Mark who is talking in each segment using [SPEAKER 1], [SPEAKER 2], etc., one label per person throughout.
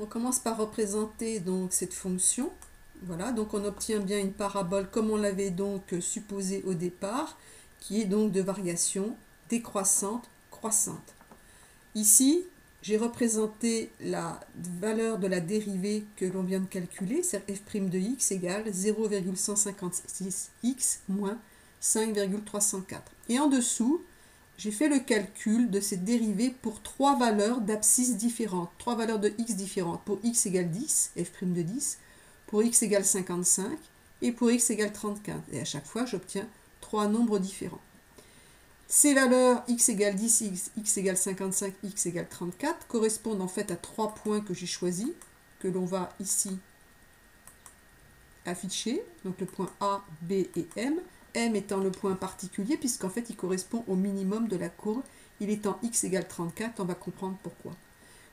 [SPEAKER 1] On commence par représenter donc cette fonction. Voilà, donc on obtient bien une parabole comme on l'avait donc supposé au départ, qui est donc de variation décroissante, croissante. Ici, j'ai représenté la valeur de la dérivée que l'on vient de calculer, c'est f' de x égale 0,156x moins 5,304. Et en dessous, j'ai fait le calcul de cette dérivée pour trois valeurs d'abscisse différentes, trois valeurs de x différentes, pour x égale 10, f' de 10, pour x égale 55 et pour x égale 34. Et à chaque fois, j'obtiens trois nombres différents. Ces valeurs x égale 10, x égale 55, x égale 34 correspondent en fait à trois points que j'ai choisis, que l'on va ici afficher, donc le point A, B et M. M étant le point particulier, puisqu'en fait il correspond au minimum de la courbe. Il est en x égale 34, on va comprendre pourquoi.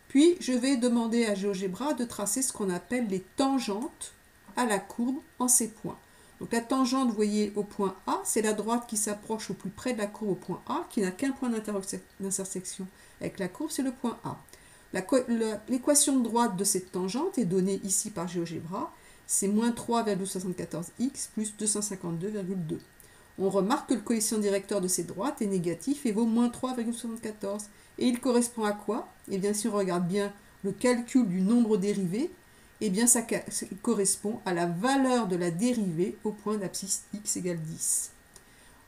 [SPEAKER 1] Puis je vais demander à GeoGebra de tracer ce qu'on appelle les tangentes à la courbe en ces points. Donc la tangente, vous voyez, au point A, c'est la droite qui s'approche au plus près de la courbe au point A, qui n'a qu'un point d'intersection avec la courbe, c'est le point A. L'équation de droite de cette tangente est donnée ici par GeoGebra, c'est moins 3,74x plus 252,2. On remarque que le coefficient directeur de cette droite est négatif et vaut moins 3,74. Et il correspond à quoi? Eh bien, si on regarde bien le calcul du nombre dérivé, eh bien, ça correspond à la valeur de la dérivée au point d'abscisse x égale 10.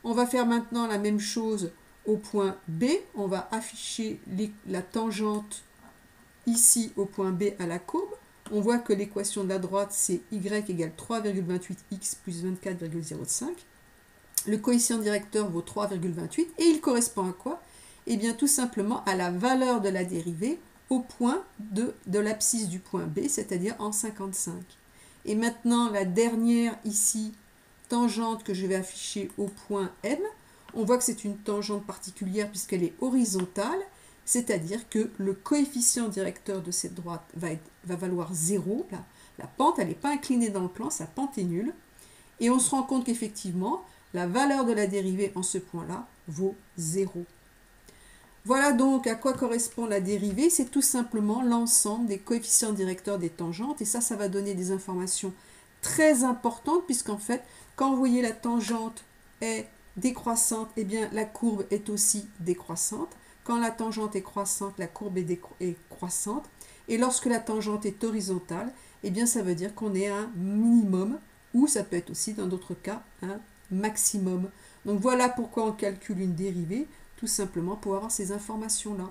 [SPEAKER 1] On va faire maintenant la même chose au point B. On va afficher la tangente ici au point B à la courbe. On voit que l'équation de la droite, c'est y égale 3,28x plus 24,05. Le coefficient directeur vaut 3,28 et il correspond à quoi? Eh bien, tout simplement à la valeur de la dérivée au point de l'abscisse du point B, c'est-à-dire en 55. Et maintenant, la dernière ici, tangente que je vais afficher au point M, on voit que c'est une tangente particulière puisqu'elle est horizontale, c'est-à-dire que le coefficient directeur de cette droite va valoir 0. La pente, elle n'est pas inclinée dans le plan, sa pente est nulle. Et on se rend compte qu'effectivement, la valeur de la dérivée en ce point-là vaut 0. Voilà donc à quoi correspond la dérivée. C'est tout simplement l'ensemble des coefficients directeurs des tangentes. Et ça va donner des informations très importantes, puisqu'en fait, quand vous voyez la tangente est décroissante, eh bien la courbe est aussi décroissante. Quand la tangente est croissante, la courbe est croissante. Et lorsque la tangente est horizontale, eh bien ça veut dire qu'on est à un minimum, ou ça peut être aussi dans d'autres cas un maximum. Donc voilà pourquoi on calcule une dérivée, tout simplement pour avoir ces informations-là.